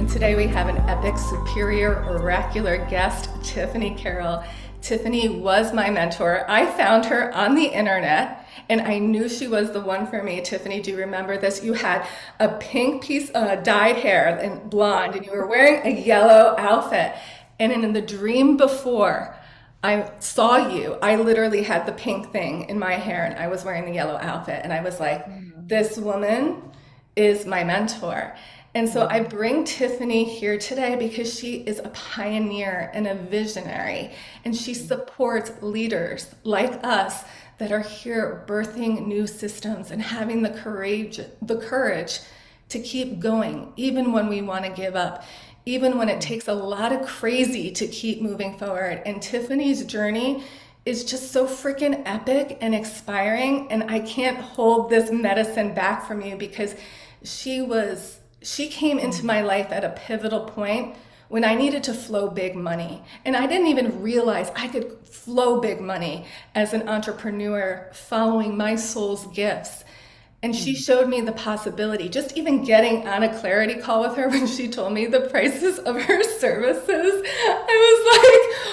And today we have an epic, superior, oracular guest, Tiffany Carole. Tiffany was my mentor. I found her on the internet and I knew she was the one for me. Tiffany, do you remember this? You had a pink piece, dyed hair and blonde, and you were wearing a yellow outfit. And in the dream before, I saw you. I literally had the pink thing in my hair and I was wearing the yellow outfit. And I was like, Mm, this woman is my mentor. And so I mm, bring Tiffany here today because she is a pioneer and a visionary, and she mm, supports leaders like us that are here birthing new systems and having the courage to keep going, even when we want to give up, even when it mm. takes a lot of crazy to keep moving forward. And Tiffany's journey is just so freaking epic and inspiring. And I can't hold this medicine back from you because she came into Mm. my life at a pivotal point when I needed to flow big money. And I didn't even realize I could flow big money as an entrepreneur following my soul's gifts. And she Mm. showed me the possibility. Just even getting on a clarity call with her when she told me the prices of her services, I was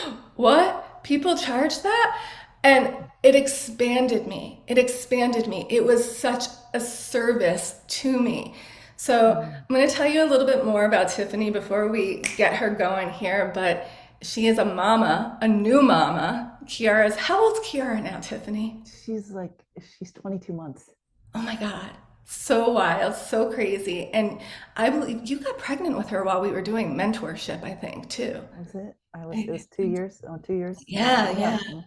like, what? People charge that? And it expanded me. It expanded me. It was such a service to me. So Mm. I'm going to tell you a little bit more about Tiffany before we get her going here. But she is a mama, a new mama. How old's Kiara now, Tiffany? She's 22 months. Oh my God. So wild, so crazy. And I believe you got pregnant with her while we were doing mentorship, I think, too. Was it? It was 2 years. Oh, 2 years. Yeah, Yeah. yeah.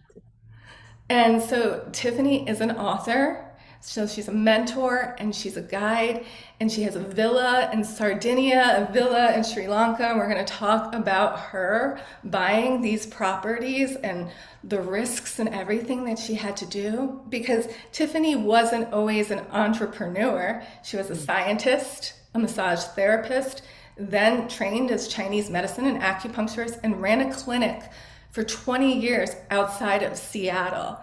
And so Tiffany is an author. So she's a mentor and she's a guide, and she has a villa in Sardinia, a villa in Sri Lanka. And we're going to talk about her buying these properties and the risks and everything that she had to do, because Tiffany wasn't always an entrepreneur. She was a Mm. scientist, a massage therapist, then trained as Chinese medicine and acupuncturist, and ran a clinic for 20 years outside of Seattle.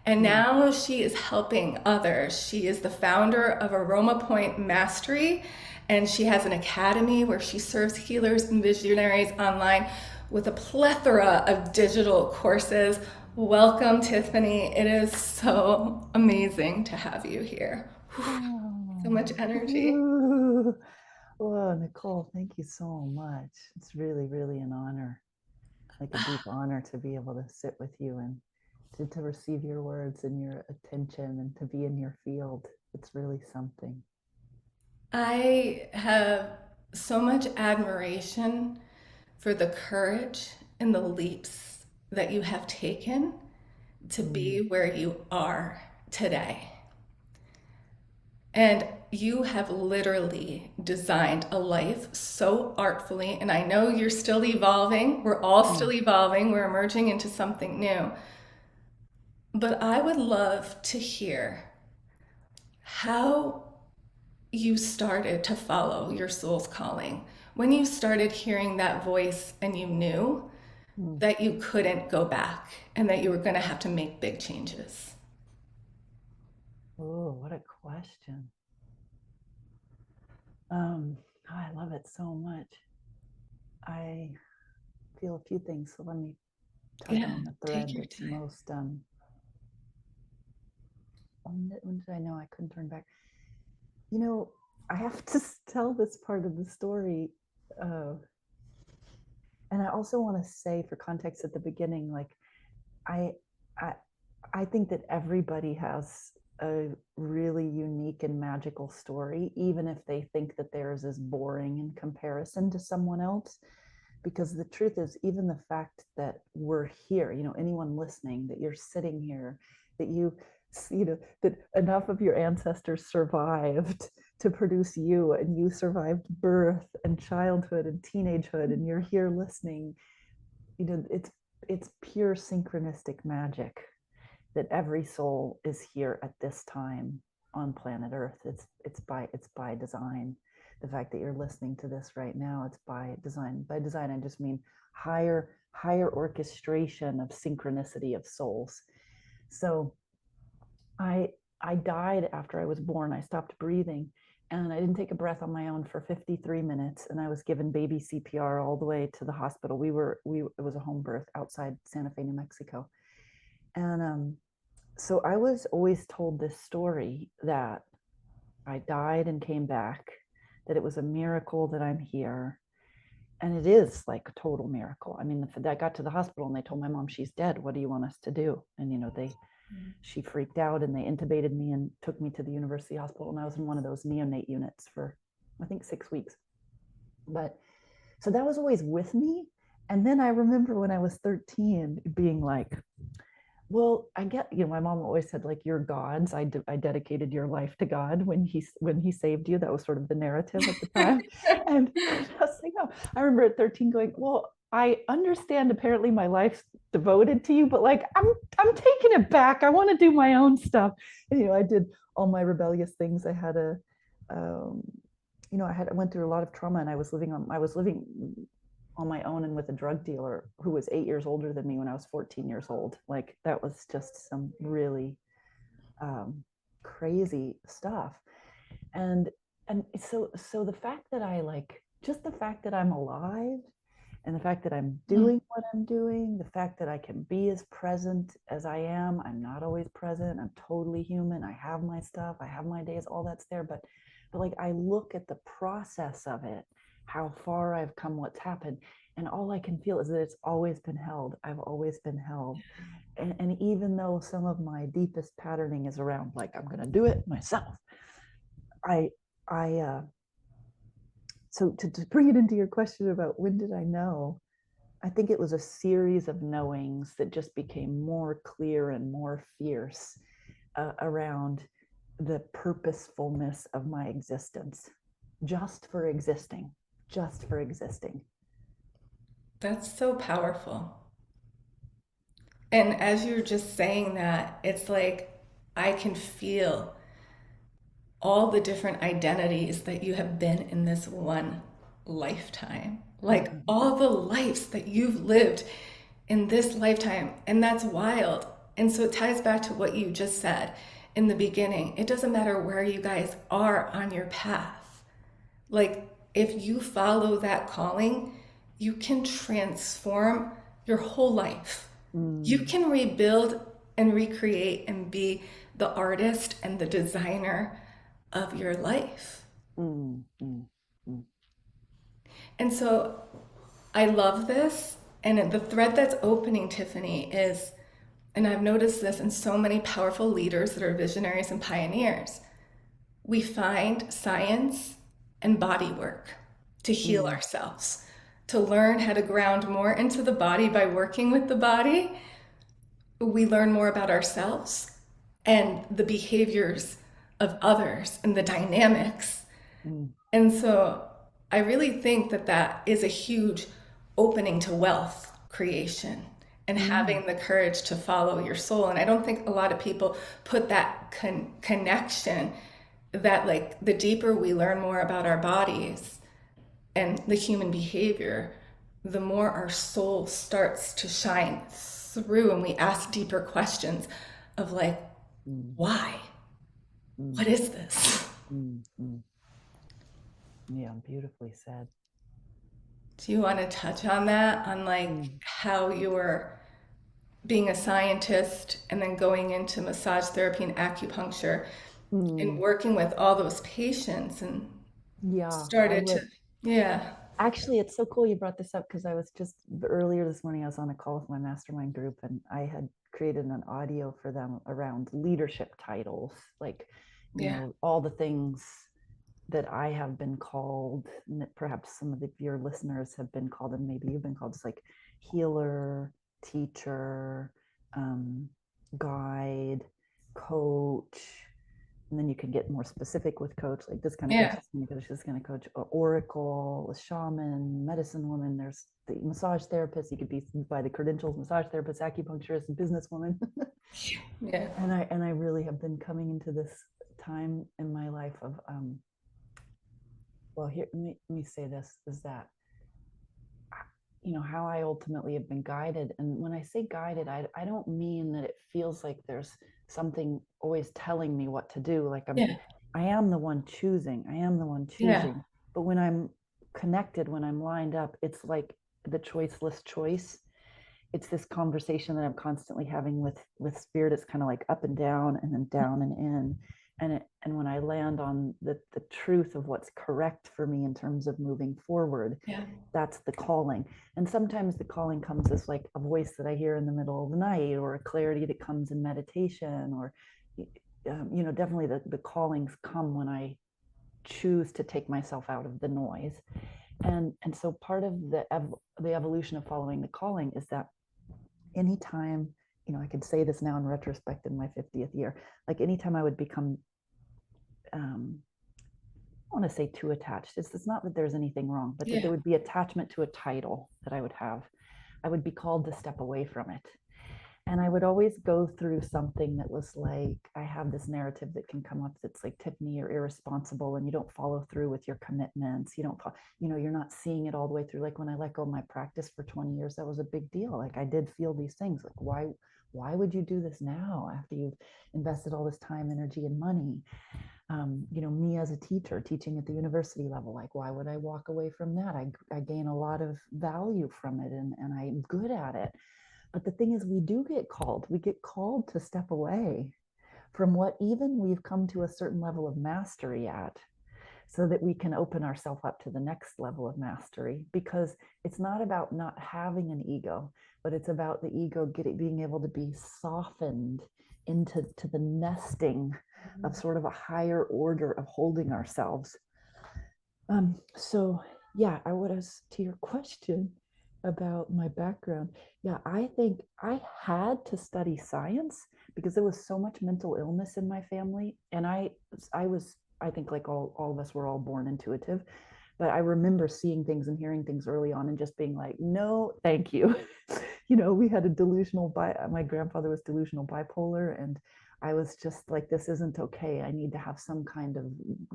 And Mm. now she is helping others. She is the founder of Aroma Point Mastery, and she has an academy where she serves healers and visionaries online with a plethora of digital courses. Welcome, Tiffany. It is so amazing to have you here. So much Oh. energy. Ooh. Oh, Nicole, thank you so much. It's really, really an honor, like a deep honor to be able to sit with you and to receive your words and your attention and to be in your field. It's really something. I have so much admiration for the courage and the leaps that you have taken to Mm. be where you are today. And you have literally designed a life so artfully. And I know you're still evolving. We're all Mm. still evolving. We're emerging into something new. But I would love to hear how you started to follow your soul's calling, when you started hearing that voice and you knew Mm. that you couldn't go back and that you were going to have to make big changes. Oh, what a question. Um, I love it so much. I feel a few things, so let me tug Yeah, on the take thread your that's time. most. When did I know I couldn't turn back? You know, I have to tell this part of the story, uh, and I also want to say, for context at the beginning, like I, I, I think that everybody has a really unique and magical story, even if they think that theirs is boring in comparison to someone else. Because the truth is, even the fact that we're here, anyone listening, that you're sitting here, that that enough of your ancestors survived to produce you, and you survived birth and childhood and teenagehood, and you're here listening. It's pure synchronistic magic that every soul is here at this time on planet Earth. It's by design. The fact that you're listening to this right now, it's by design. By design, I just mean higher orchestration of synchronicity of souls. So I I died after I was born. I stopped breathing, and I didn't take a breath on my own for 53 minutes, and I was given baby CPR all the way to the hospital. It was a home birth outside Santa Fe, New Mexico. And so I was always told this story that I died and came back, that it was a miracle that I'm here. And it is like a total miracle. I mean, I got to the hospital and they told my mom she's dead. What do you want us to do? And, she freaked out and they intubated me and took me to the university hospital. And I was in one of those neonate units for, I think, 6 weeks. But so that was always with me. And then I remember when I was 13 being like, well, I get, my mom always said, like, you're God's. I dedicated your life to God when he saved you. That was sort of the narrative at the time. And I was like, no, I remember at 13 going, well, I understand apparently my life's devoted to you, but like, I'm taking it back. I want to do my own stuff. And, I did all my rebellious things. I had I went through a lot of trauma, and I was living on my own and with a drug dealer who was 8 years older than me when I was 14 years old. Like, that was just some really crazy stuff. And so the fact that just the fact that I'm alive, and the fact that I'm doing what I'm doing, the fact that I can be as present as I am. I'm not always present. I'm totally human. I have my stuff. I have my days, all that's there. But like, I look at the process of it, how far I've come, what's happened. And all I can feel is that it's always been held. I've always been held. And even though some of my deepest patterning is around, like, I'm going to do it myself, so to bring it into your question about when did I know, I think it was a series of knowings that just became more clear and more fierce around the purposefulness of my existence, just for existing. That's so powerful. And as you're just saying that, it's like I can feel all the different identities that you have been in this one lifetime. Like all the lives that you've lived in this lifetime. And that's wild. And so it ties back to what you just said in the beginning. It doesn't matter where you guys are on your path. Like, if you follow that calling, you can transform your whole life. You can rebuild and recreate and be the artist and the designer of your life. And so I love this. And the thread that's opening, Tiffany, is, and I've noticed this in so many powerful leaders that are visionaries and pioneers, we find science and body work to heal ourselves, to learn how to ground more into the body by working with the body. We learn more about ourselves and the behaviors of others and the dynamics. And so I really think that that is a huge opening to wealth creation and having the courage to follow your soul. And I don't think a lot of people put that connection, that like the deeper we learn more about our bodies and the human behavior, the more our soul starts to shine through, and we ask deeper questions of like, why? What is this? Yeah, beautifully said. Do you want to touch on that? On like how you were being a scientist and then going into massage therapy and acupuncture and working with all those patients and Yeah, I started to, would. yeah, Actually, it's so cool you brought this up, because I was just earlier this morning, I was on a call with my mastermind group, and I had created an audio for them around leadership titles, like, yeah, all the things that I have been called, and that perhaps some of your listeners have been called, and maybe you've been called, just like healer, teacher, guide, coach. And then you can get more specific with coach, like this kind of coach, yeah. this kind of coach, this kind of coach, or oracle, a shaman, medicine woman. There's the massage therapist. You could be by the credentials, massage therapist, acupuncturist, and businesswoman. Yeah. And I really have been coming into this time in my life of well, here, let me say this, is that how I ultimately have been guided. And when I say guided, I don't mean that it feels like there's something always telling me what to do, like I'm Yeah. I am the one choosing. I am the one Yeah. choosing. But when I'm connected, when I'm lined up, it's like the choiceless choice. It's this conversation that I'm constantly having with spirit. It's kind of like up and down and in. And when I land on the truth of what's correct for me in terms of moving forward, Yeah. that's the calling. And sometimes the calling comes as like a voice that I hear in the middle of the night, or a clarity that comes in meditation, or definitely the callings come when I choose to take myself out of the noise. And so part of the evolution of following the calling is that anytime, I can say this now in retrospect in my 50th year, like anytime I would become, I want to say too attached. It's not that there's anything wrong, but that Yeah. there would be attachment to a title that I would have. I would be called to step away from it. And I would always go through something that was like, I have this narrative that can come up that's like, Tiffany, you're irresponsible and you don't follow through with your commitments. You don't, you're not seeing it all the way through. Like when I let go of my practice for 20 years, that was a big deal. Like I did feel these things like, why would you do this now after you've invested all this time, energy, and money? Me as a teacher teaching at the university level, like why would I walk away from that? I gain a lot of value from it, and I'm good at it. But the thing is, we get called to step away from what even we've come to a certain level of mastery at, so that we can open ourselves up to the next level of mastery. Because it's not about not having an ego, but it's about the ego being able to be softened into the nesting of sort of a higher order of holding ourselves. So yeah, I would ask to your question about my background. Yeah, I think I had to study science because there was so much mental illness in my family. And I think like all of us were all born intuitive, but I remember seeing things and hearing things early on and just being like, no, thank you. We had a my grandfather was delusional bipolar, and I was just like, this isn't okay. I need to have some kind of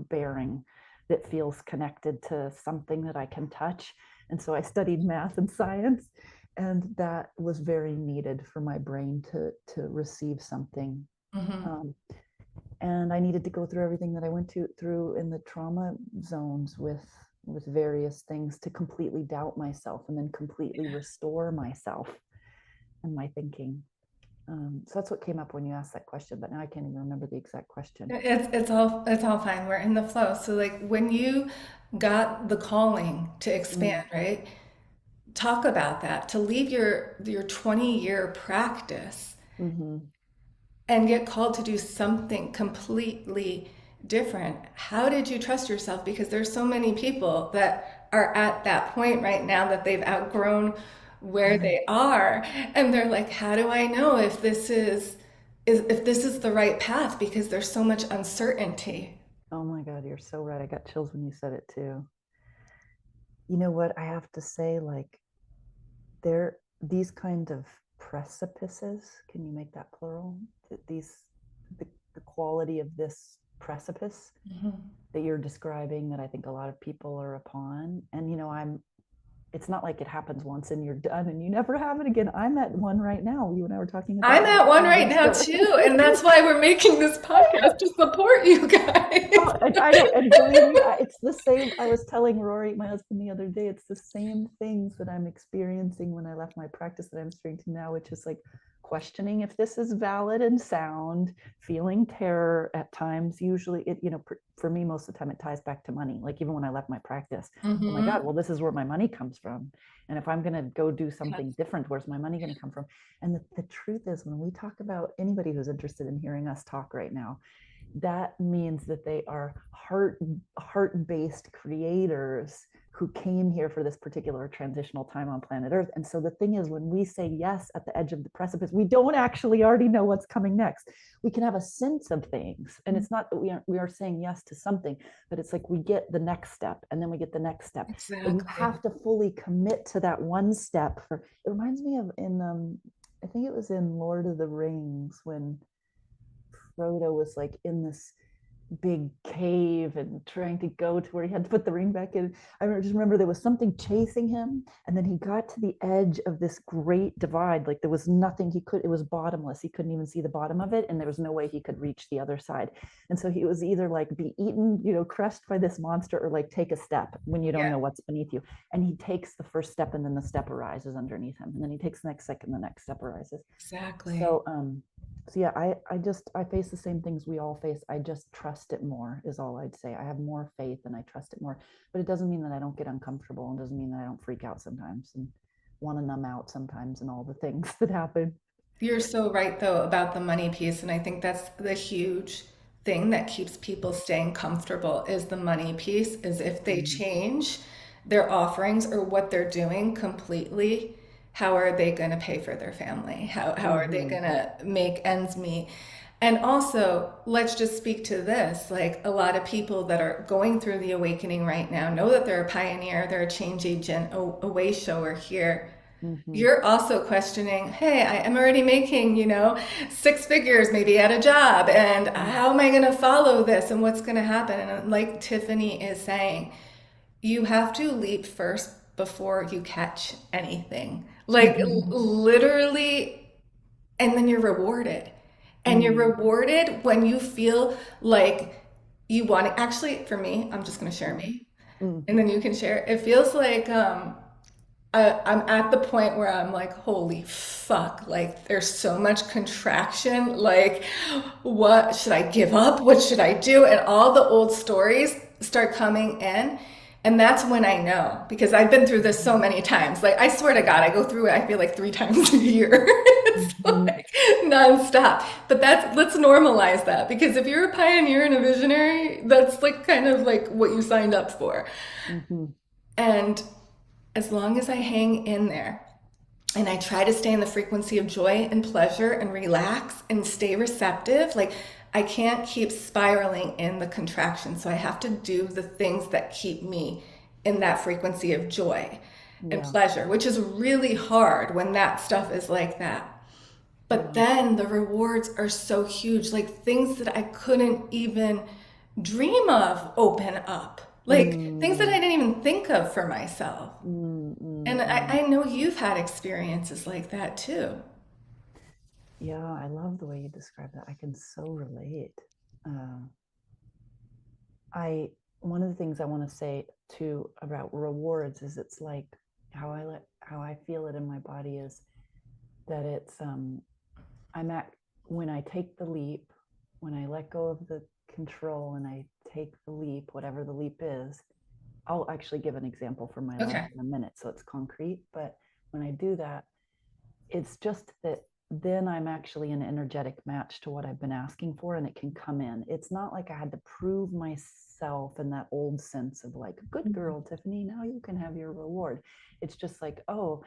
bearing that feels connected to something that I can touch. And so I studied math and science, and that was very needed for my brain to receive something. Mm-hmm. Um, and I needed to go through everything that I went through in the trauma zones with various things to completely doubt myself and then completely restore myself and my thinking. So that's what came up when you asked that question, but now I can't even remember the exact question. It's all fine. We're in the flow. So like when you got the calling to Mm, expand, right? Talk about that, to leave your 20-year practice mm-hmm. and get called to do something completely different. How did you trust yourself? Because there's so many people that are at that point right now that they've outgrown where they are, and they're like, how do I know if this is the right path? Because there's so much uncertainty. Oh my God, you're so right. I got chills when you said it too. You know what? I have to say, like, these kind of precipices, can you make that plural? The quality of this precipice Mhm. that you're describing, that I think a lot of people are upon. And it's not like it happens once and you're done and you never have it again. I'm at one right now. You and I were talking at the I'm at beginning one of right this. now too, and that's why we're making this podcast to support you Oh, guys. I know, and believe me, it's the same. I was telling Rory, my husband, the other day, it's the same things that I'm experiencing when I left my practice that I'm experiencing now, which is like questioning if this is valid and sound, feeling terror at times. Usually, for me, most of the time, it ties back to money. Like even when I left my practice, oh my God, Mm-hmm. well, this is where my money comes from, and if I'm going to go do something different, where's my money going to come from? And the truth is, when we talk about anybody who's interested in hearing us talk right now, that means that they are heart-based creators who came here for this particular transitional time on planet Earth. And so the thing is, when we say yes at the edge of the precipice, we don't actually already know what's coming next. We can have a sense of things, and it's not that we are saying yes to something, but it's like we get the next step, and then we get the next step. But you Exactly. have to fully commit to that one step. It reminds me of I think it was in Lord of the Rings when Frodo was like in this big cave and trying to go to where he had to put the ring back in. Just remember there was something chasing him, and then he got to the edge of this great divide. Like there was nothing he could, it was bottomless. He couldn't even see the bottom of it, and there was no way he could reach the other side. And so he was either like be eaten, crushed by this monster, or like take a step when you don't Yeah, know what's beneath you. And he takes the first step, and then the step arises underneath him. And then he takes the next step, and the next step arises. exactly. So yeah, I face the same things we all face. I just trust it more is all I'd say. I have more faith and I trust it more. But it doesn't mean that I don't get uncomfortable, and doesn't mean that I don't freak out sometimes and want to numb out sometimes and all the things that happen. You're so right, though, about the money piece. And I think that's the huge thing that keeps people staying comfortable is the money piece, is if they Mhm. change their offerings or what they're doing completely, how are they going to pay for their family? How are they Mhm. going to make ends meet? And also, let's just speak to this. Like a lot of people that are going through the awakening right now know that they're a pioneer, they're a change agent, a way shower here. Mhm. You're also questioning, hey, I am already making, six figures maybe at a job, and Mhm. how am I going to follow this and what's going to happen? And like Tiffany is saying, you have to leap first before you catch anything. Like literally, and then you're rewarded. And you're Mhm. rewarded when you feel like you want to. Actually, for me, I'm just going to share Mhm. me, and Mhm. then you can share. It feels like I'm at the point where I'm like, holy fuck, like there's so much contraction. Like, what should I give up? What should I do? And all the old stories start coming in. And that's when I know, because I've been through this so Mhm. many times. Like, I swear to God, I go through it, I feel like 3 times a year. It's Mhm. like nonstop. But let's normalize that, because if you're a pioneer and a visionary, that's like kind of like what you signed up for. Mhm. And as long as I hang in there and I try to stay in the frequency of joy and pleasure and relax and stay receptive, like I can't keep spiraling in the contraction. So I have to do the things that keep me in that frequency of joy and Yeah. pleasure, which is really hard when that stuff is like that. But Yeah. then the rewards are so huge, like things that I couldn't even dream of open up, like things that I Mm. didn't even think of for myself. Mm. And Mm. I, Mm. I know you've had experiences like that too. Yeah, I love the way you describe that. I can so relate. Uh, I One of the things I want to say too about rewards is it's like how I feel it in my body is that I'm at when I take the leap, when I let go of the control and I take the leap, whatever the leap is. I'll actually give an example from my life Okay. in a minute so it's concrete, but when I do that, it's just that then I'm actually an energetic match to what I've been asking for, and it can come in. It's not like I had to prove myself in that old sense of like, good girl, Tiffany, now you can have your reward. It's just like, oh,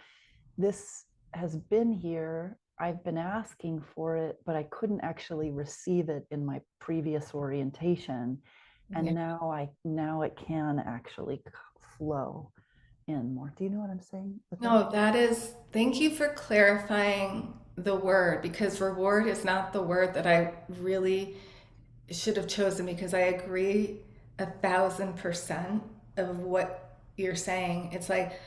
this has been here. I've been asking for it, but I couldn't actually receive it in my previous orientation. Yeah. And now it can actually flow in more. Do you know what I'm saying with that? No, thank you for clarifying the word, because reward is not the word that I really should have chosen, because I agree 1,000% of what you're saying. It's like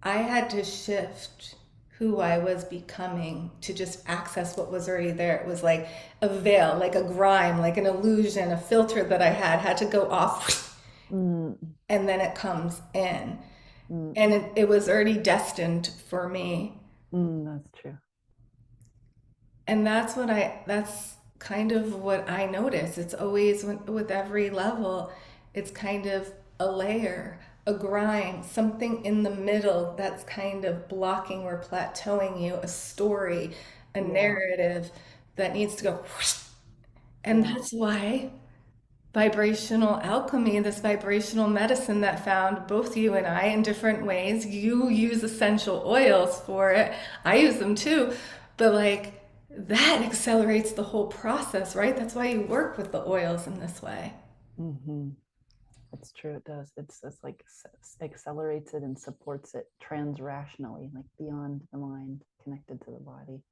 I had to shift who I was becoming to just access what was already there. It was like a veil, like a grime, like an illusion, a filter that I had to go off, Mm, and then it comes in. mm, And it was already destined for me. that's true. And that's kind of what I notice. It's always with every level, it's kind of a layer, a grind, something in the middle that's kind of blocking or plateauing you, a story, a Yeah, narrative that needs to go whoosh. And yeah. that's why vibrational alchemy, this vibrational medicine that found both you and I in different ways. You use essential oils for it. I use them too. But like that accelerates the whole process, right? That's why you work with the oils in this way. Hmm. It's true. It does. It's like accelerates it and supports it transrationally, like beyond the mind, connected to the body.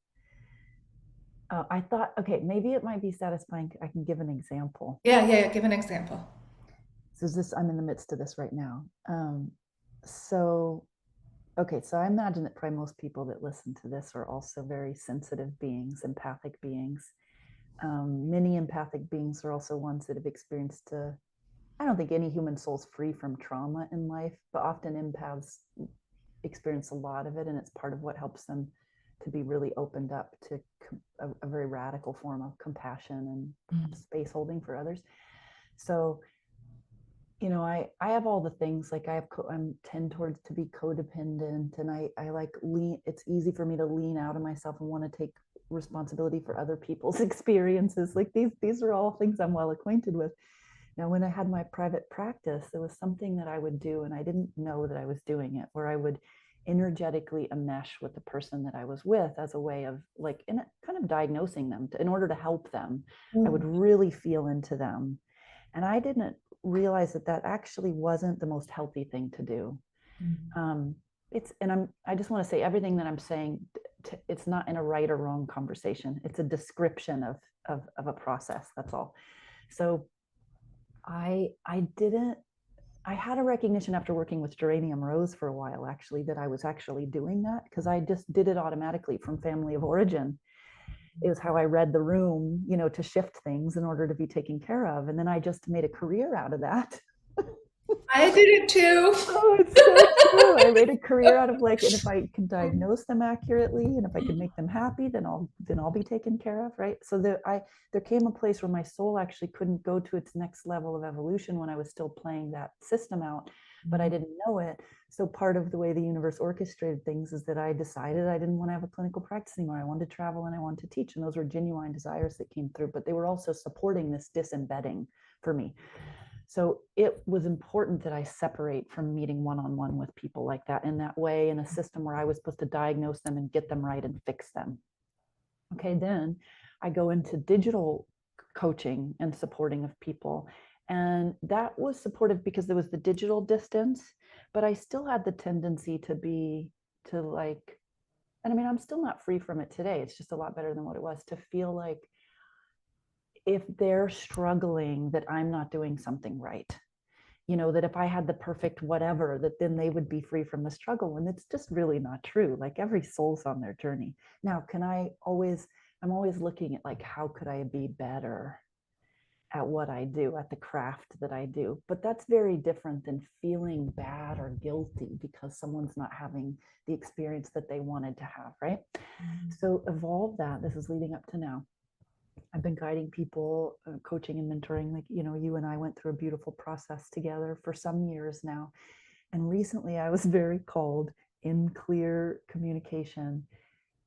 I thought, okay, maybe it might be satisfying. I can give an example. Yeah. Give an example. So this, I'm in the midst of this right now. So, okay, so I imagine that probably most people that listen to this are also very sensitive beings, empathic beings. Many empathic beings are also ones that have experienced I don't think any human soul's free from trauma in life, but often empaths experience a lot of it, and it's part of what helps them to be really opened up to a very radical form of compassion and space holding for others. So, I have all the things, like I'm tend towards to be codependent, and I like lean. It's easy for me to lean out of myself and want to take responsibility for other people's experiences. Like these are all things I'm well acquainted with. Now, when I had my private practice, there was something that I would do, and I didn't know that I was doing it, where I would energetically enmesh with the person that I was with as a way of like kind of diagnosing them in order to help them. I would really feel into them. And I didn't realize that actually wasn't the most healthy thing to do. I just want to say everything that I'm saying, it's not in a right or wrong conversation. It's a description of a process. That's all. So I had a recognition after working with geranium rose for a while, actually, that I was actually doing that, because I just did it automatically from family of origin. It was how I read the room, to shift things in order to be taken care of. And then I just made a career out of that. I did it too. Oh, it's so true. I made a career out of and if I can diagnose them accurately, and if I can make them happy, then I'll be taken care of, right? So there came a place where my soul actually couldn't go to its next level of evolution when I was still playing that system out, but I didn't know it. So part of the way the universe orchestrated things is that I decided I didn't want to have a clinical practice anymore. I wanted to travel and I wanted to teach, and those were genuine desires that came through, but they were also supporting this disembedding for me. So it was important that I separate from meeting one-on-one with people like that in that way, in a system where I was supposed to diagnose them and get them right and fix them. Okay, then I go into digital coaching and supporting of people. And that was supportive because there was the digital distance, but I still had the tendency and I mean, I'm still not free from it today. It's just a lot better than what it was, to feel like if they're struggling, that I'm not doing something right. That if I had the perfect whatever, that then they would be free from the struggle. And it's just really not true. Like every soul's on their journey. Now, I'm always looking at like, how could I be better at what I do, at the craft that I do? But that's very different than feeling bad or guilty because someone's not having the experience that they wanted to have, right? So evolve that. This is leading up to now. I've been guiding people, coaching and mentoring. Like, you and I went through a beautiful process together for some years now. And recently I was very called in clear communication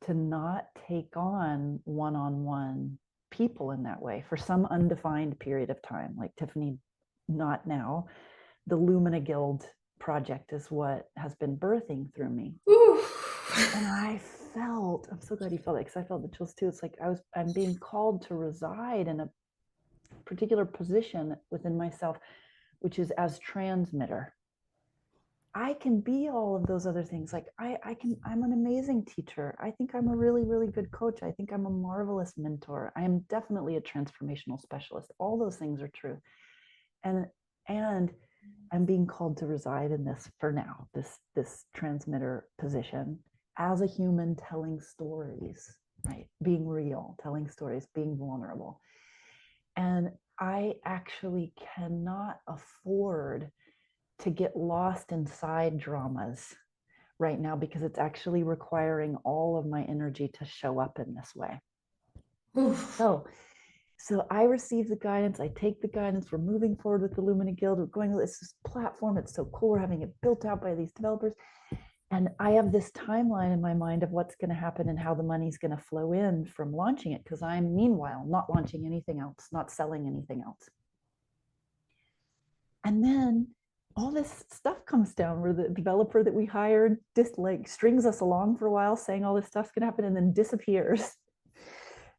to not take on one-on-one people in that way for some undefined period of time. Like, Tiffany, not now. The Lumina Guild project is what has been birthing through me. And I'm so glad you felt it, because I felt the chills too. It's like I'm being called to reside in a particular position within myself, which is as transmitter. I can be all of those other things. Like I'm an amazing teacher. I think I'm a really, really good coach. I think I'm a marvelous mentor. I am definitely a transformational specialist. All those things are true. And I'm being called to reside in this for now, this transmitter position, as a human telling stories, right? Being real, telling stories, being vulnerable. And I actually cannot afford to get lost in side dramas right now, because it's actually requiring all of my energy to show up in this way. So I receive the guidance, I take the guidance, we're moving forward with the Lumina Guild, we're going to this platform, it's so cool, we're having it built out by these developers. And I have this timeline in my mind of what's going to happen and how the money's going to flow in from launching it, because I'm meanwhile not launching anything else, not selling anything else. And then all this stuff comes down where the developer that we hired just like strings us along for a while, saying all this stuff's going to happen, and then disappears.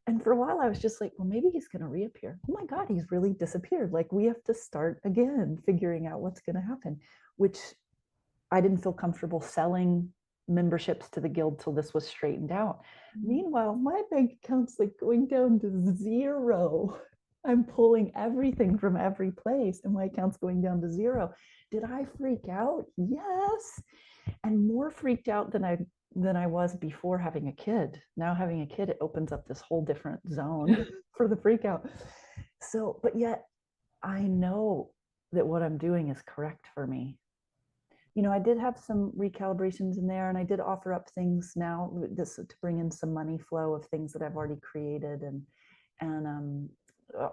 And for a while I was just like, well, maybe he's going to reappear. Oh my God, he's really disappeared. Like, we have to start again, figuring out what's going to happen, which I didn't feel comfortable selling memberships to the guild till this was straightened out. Meanwhile, my bank account's like going down to zero. I'm pulling everything from every place and my account's going down to zero. Did I freak out? Yes. And more freaked out than I was before having a kid. Now having a kid, it opens up this whole different zone for the freak out. So, but yet I know that what I'm doing is correct for me. You know, I did have some recalibrations in there, and I did offer up things now this to bring in some money flow of things that I've already created, and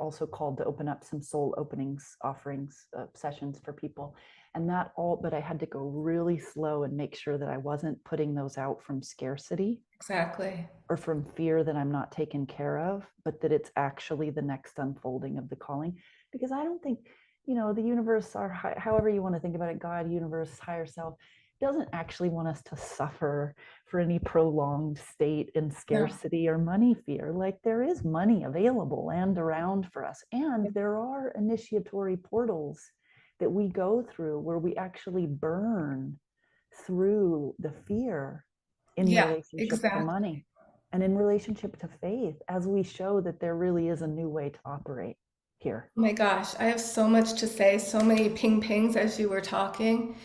also called to open up some soul openings offerings sessions for people, and that all. But I had to go really slow and make sure that I wasn't putting those out from scarcity. Exactly. Or from fear that I'm not taken care of, but that it's actually the next unfolding of the calling. Because I don't think, you know, the universe, or however you want to think about it, God, universe, higher self, doesn't actually want us to suffer for any prolonged state in No. scarcity or money fear. Like, there is money available and around for us. And there are initiatory portals that we go through where we actually burn through the fear in Yeah, relationship to exactly. money and in relationship to faith, as we show that there really is a new way to operate here. Oh my gosh, I have so much to say, so many ping pings as you were talking.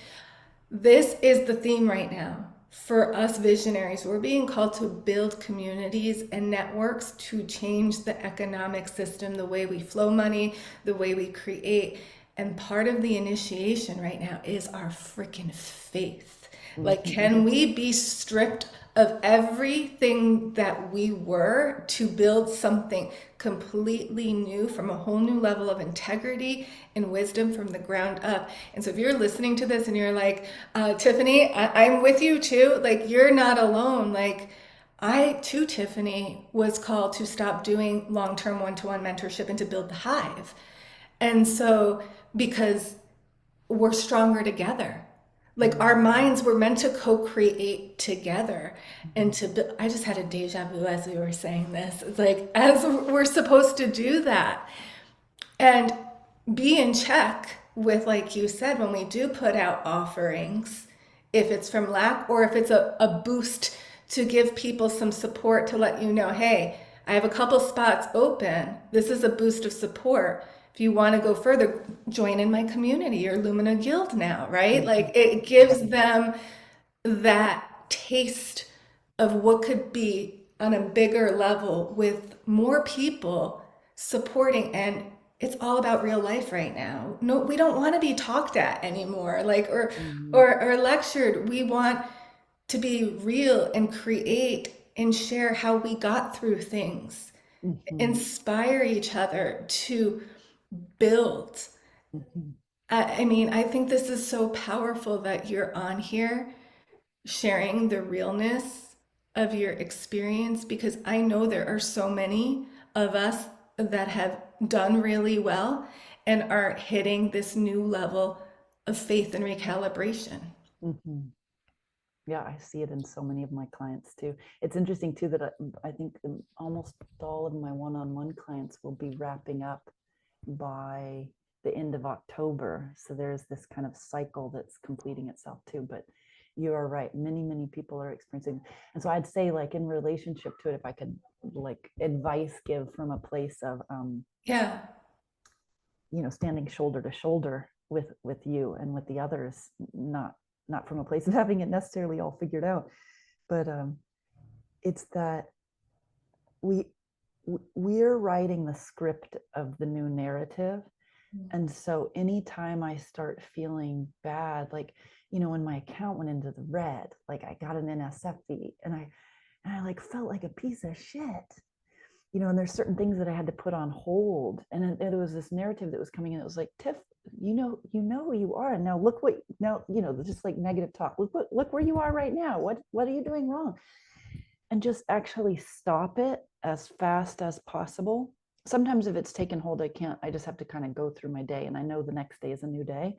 This is the theme right now for us visionaries. We're being called to build communities and networks to change the economic system, the way we flow money, the way we create. And part of the initiation right now is our freaking faith. Like, can Mhm. we be stripped of everything that we were to build something completely new from a whole new level of integrity and wisdom from the ground up? And so, if you're listening to this and you're like, Tiffany, I'm with you too, like, you're not alone. Like, I too, Tiffany, was called to stop doing long term one to one mentorship and to build the hive. And so, because we're stronger together. Like, our Mhm. minds were meant to co-create together and Mhm. I just had a deja vu as we were saying this. It's like, as we're supposed to do that and be in check with, like you said, when we do put out offerings, if it's from lack or if it's a boost to give people some support to let you know, hey, I have a couple spots open. This is a boost of support. If you want to go further, join in my community, your Lumina Guild now, right? Like, Mhm. it gives them that taste of what could be on a bigger level with more people supporting. And it's all about real life right now. No, we don't want to be talked at anymore, like, Mhm. or lectured. We want to be real and create and share how we got through things, Mhm. inspire each other to build. Mhm. I mean, I think this is so powerful that you're on here sharing the realness of your experience, because I know there are so many of us that have done really well and are hitting this new level of faith and recalibration. Mhm. Yeah, I see it in so many of my clients too. It's interesting too that I think almost all of my one-on-one clients will be wrapping up by the end of October. So there's this kind of cycle that's completing itself too. But you are right. Many people are experiencing. And so I'd say, like, in relationship to it, if I could, like, advice give from a place of, Yeah. you know, standing shoulder to shoulder with you and with the others, not from a place of having it necessarily all figured out, but it's that we we're writing the script of the new narrative. And so anytime I start feeling bad, like, you know, when my account went into the red, like I got an NSF and I like felt like a piece of shit, you know, and there's certain things that I had to put on hold. And it was this narrative that was coming in. It was like, Tiff, you know who you are. And now look what, now, you know, just like negative talk. Look where you are right now. What are you doing wrong? And just actually stop it as fast as possible. Sometimes if it's taken hold, I just have to kind of go through my day, and I know the next day is a new day.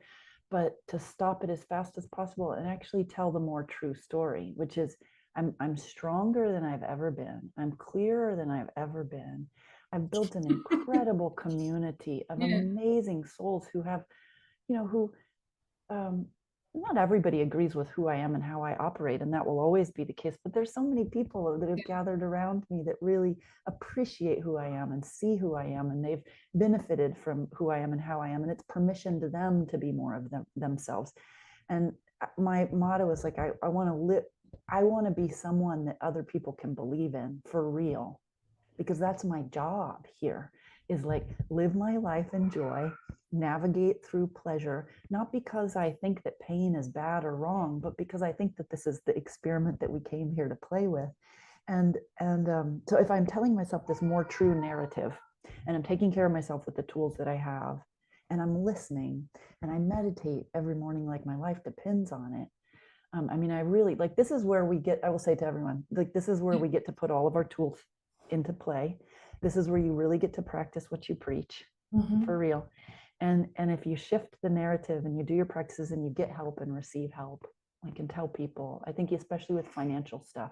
But to stop it as fast as possible and actually tell the more true story, which is, I'm stronger than I've ever been. I'm clearer than I've ever been. I've built an incredible community of Yeah. amazing souls who have, you know, who um, not everybody agrees with who I am and how I operate, and that will always be the case. But there's so many people that have gathered around me that really appreciate who I am and see who I am, and they've benefited from who I am and how I am, and it's permission to them to be more of themselves. And my motto is like, I want to live, I want to be someone that other people can believe in for real, because that's my job here, is like live my life in joy, navigate through pleasure, not because I think that pain is bad or wrong, but because I think that this is the experiment that we came here to play with. And so if I'm telling myself this more true narrative, and I'm taking care of myself with the tools that I have, and I'm listening, and I meditate every morning like my life depends on it. I mean, I really like, this is where we get, I will say to everyone, like, this is where we get to put all of our tools into play. This is where you really get to practice what you preach, for real. And if you shift the narrative and you do your practices and you get help and receive help, I can tell people, I think especially with financial stuff,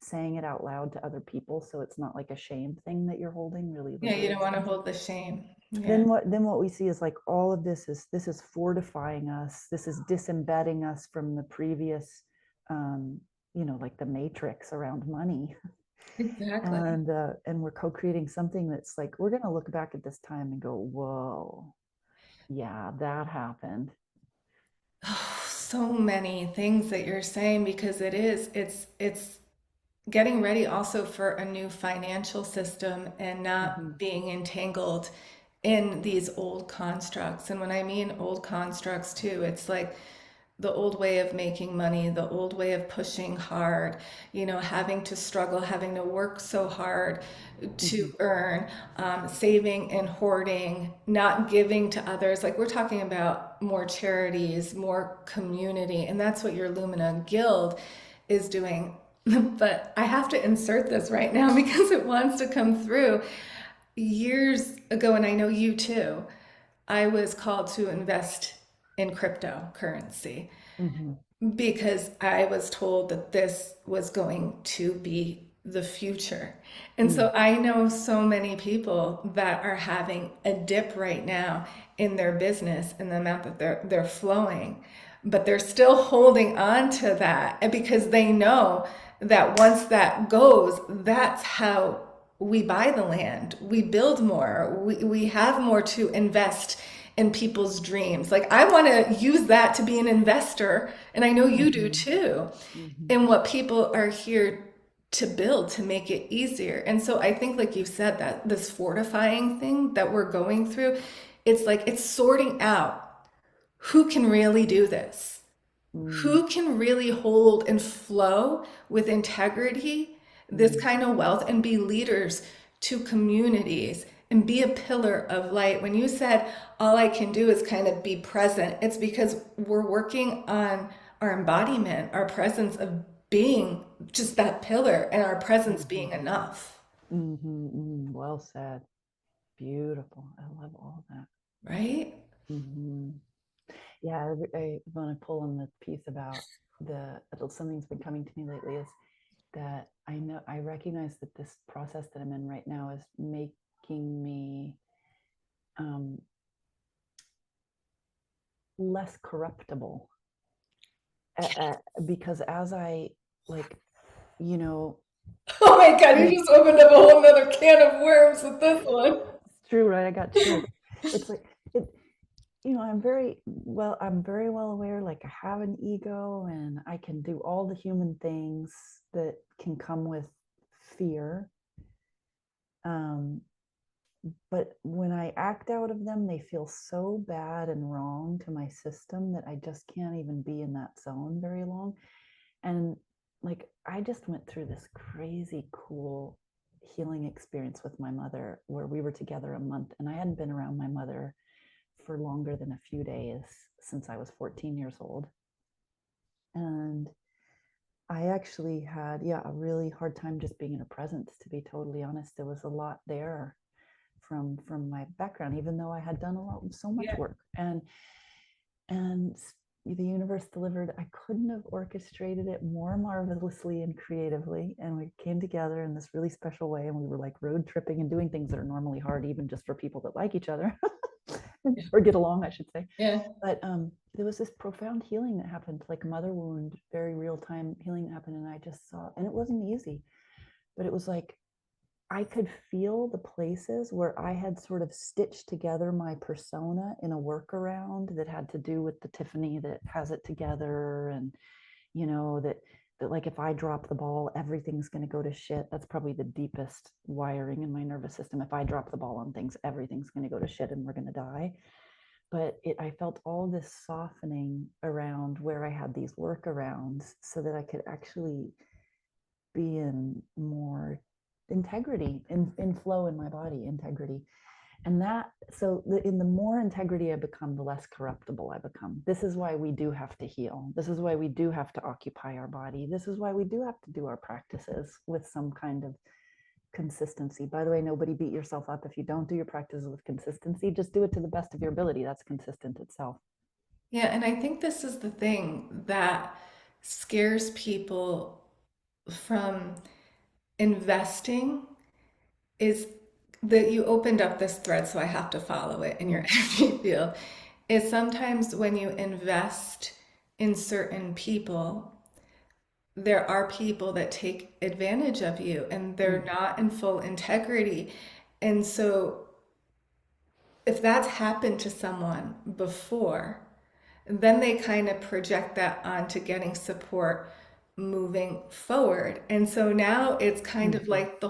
saying it out loud to other people, so it's not like a shame thing that you're holding, really Yeah, you don't liberates want to them. hold the shame. Yeah. Then what we see is like all of this is fortifying us, this is disembedding us from the previous, um like the matrix around money. Exactly. And we're co-creating something that's like, we're going to look back at this time and go, whoa, yeah, that happened. Oh, so many things that you're saying because it's getting ready also for a new financial system and Mm-hmm. not being entangled in these old constructs. And when I mean old constructs too, it's like the old way of making money, the old way of pushing hard, having to struggle, having to work so hard Mm-hmm. to earn, saving and hoarding, not giving to others. Like we're talking about more charities, more community, and that's what your Lumina Guild is doing. But I have to insert this right now because it wants to come through. Years ago, and I know you too, I was called to invest in cryptocurrency Mm-hmm. because I was told that this was going to be the future. And Mm. so I know so many people that are having a dip right now in their business and the amount that they're flowing, but they're still holding on to that because they know that once that goes, that's how we buy the land, we build more, we have more to invest in people's dreams. Like I want to use that to be an investor, and I know you do Mm-hmm. too, Mm-hmm. in what people are here to build to make it easier. And so I think like you said, that this fortifying thing that we're going through, it's like it's sorting out who can really do this, Mm. who can really hold and flow with integrity this Mm. kind of wealth and be leaders to communities and be a pillar of light. When you said all I can do is kind of be present, it's because we're working on our embodiment, our presence of being just that pillar and our presence Mm-hmm. being enough, Mm-hmm. Mm. Well said. Beautiful. I love all that. right? Mm-hmm. Yeah, I want to pull on the piece about something's been coming to me lately, is that I recognize that this process that I'm in right now is making me um, less corruptible, because as I, like, you know Oh my God, you mm, just opened up a whole nother can of worms with this one. it's true, right? I got chills. It's like it, I'm very well aware, like I have an ego and I can do all the human things that can come with fear. Um, but when I act out of them, they feel so bad and wrong to my system that I just can't even be in that zone very long. And like, I just went through this crazy cool healing experience with my mother where we were together a month, and I hadn't been around my mother for longer than a few days since I was 14 years old. And I actually had, yeah, a really hard time just being in her presence, to be totally honest. There was a lot there from my background, even though I had done so much Yeah. work. And the universe delivered. I couldn't have orchestrated it more marvelously and creatively. And we came together in this really special way. And we were like road tripping and doing things that are normally hard, even just for people that like each other or get along, I should say. Yeah. But there was this profound healing that happened, like mother wound, very real time healing that happened. And I just saw, and it wasn't easy, but it was like I could feel the places where I had sort of stitched together my persona in a workaround that had to do with the Tiffany that has it together. And, that like if I drop the ball, everything's going to go to shit. That's probably the deepest wiring in my nervous system. If I drop the ball on things, everything's going to go to shit and we're going to die. But I felt all this softening around where I had these workarounds so that I could actually be in more integrity, in flow in my body, integrity. And in the more integrity I become, the less corruptible I become. This is why we do have to heal. This is why we do have to occupy our body. This is why we do have to do our practices with some kind of consistency. By the way, nobody beat yourself up if you don't do your practices with consistency. Just do it to the best of your ability. That's consistent itself. Yeah, and I think this is the thing that scares people from investing is that you opened up this thread, so I have to follow it in your Mm, energy field. Is sometimes when you invest in certain people, there are people that take advantage of you and they're mm, not in full integrity. And so, if that's happened to someone before, then they kind of project that onto getting support moving forward. And so now it's kind of mhm, like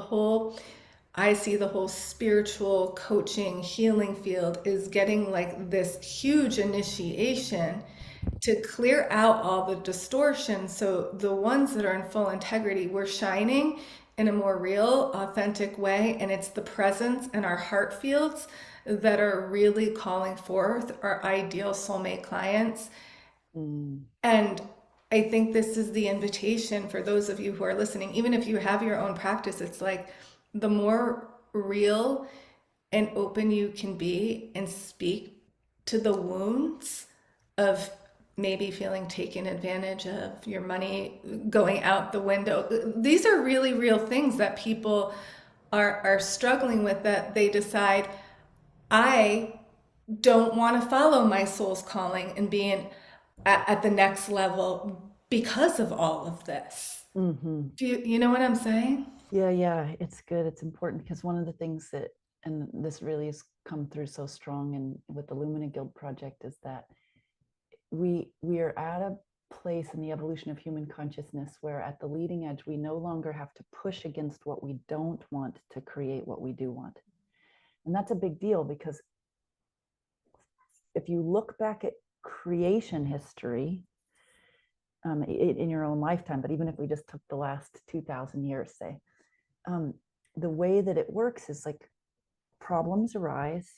I see the whole spiritual coaching healing field is getting like this huge initiation to clear out all the distortion. So the ones that are in full integrity, we're shining in a more real, authentic way. And it's the presence in our heart fields that are really calling forth our ideal soulmate clients. mm, And I think this is the invitation for those of you who are listening, even if you have your own practice, it's like the more real and open you can be and speak to the wounds of maybe feeling taken advantage of, your money going out the window. These are really real things that people are struggling with, that they decide, I don't want to follow my soul's calling and being at the next level because of all of this. mhm. You know what I'm saying? Yeah, yeah, it's good. It's important because one of the things that, and this really has come through so strong and with the Lumina Guild project, is that we are at a place in the evolution of human consciousness where at the leading edge we no longer have to push against what we don't want to create what we do want. And that's a big deal because if you look back at creation history, in your own lifetime, but even if we just took the last 2,000 years, say, um, the way that it works is like problems arise,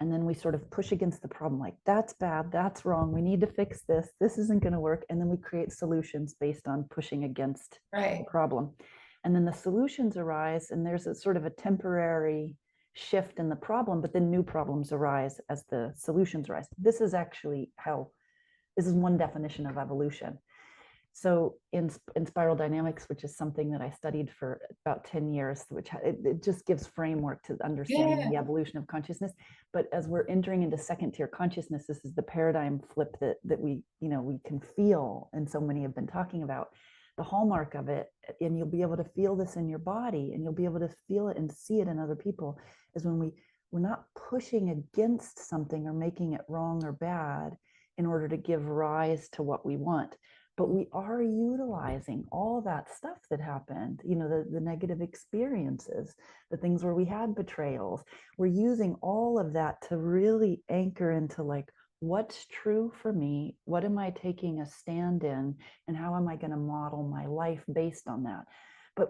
and then we sort of push against the problem, like that's bad, that's wrong, we need to fix this isn't going to work, and then we create solutions based on pushing against the Right. problem. And then the solutions arise, and there's a sort of a temporary shift in the problem, but then new problems arise as the solutions arise. This is actually how, this is one definition of evolution. So in spiral dynamics, which is something that I studied for about 10 years, which it just gives framework to understanding Yeah. the evolution of consciousness. But as we're entering into second tier consciousness, this is the paradigm flip that we can feel, and so many have been talking about. The hallmark of it, and you'll be able to feel this in your body, and you'll be able to feel it and see it in other people, is when we're not pushing against something or making it wrong or bad in order to give rise to what we want, but we are utilizing all that stuff that happened, the negative experiences, the things where we had betrayals. We're using all of that to really anchor into like, what's true for me, what am I taking a stand in, and how am I going to model my life based on that. But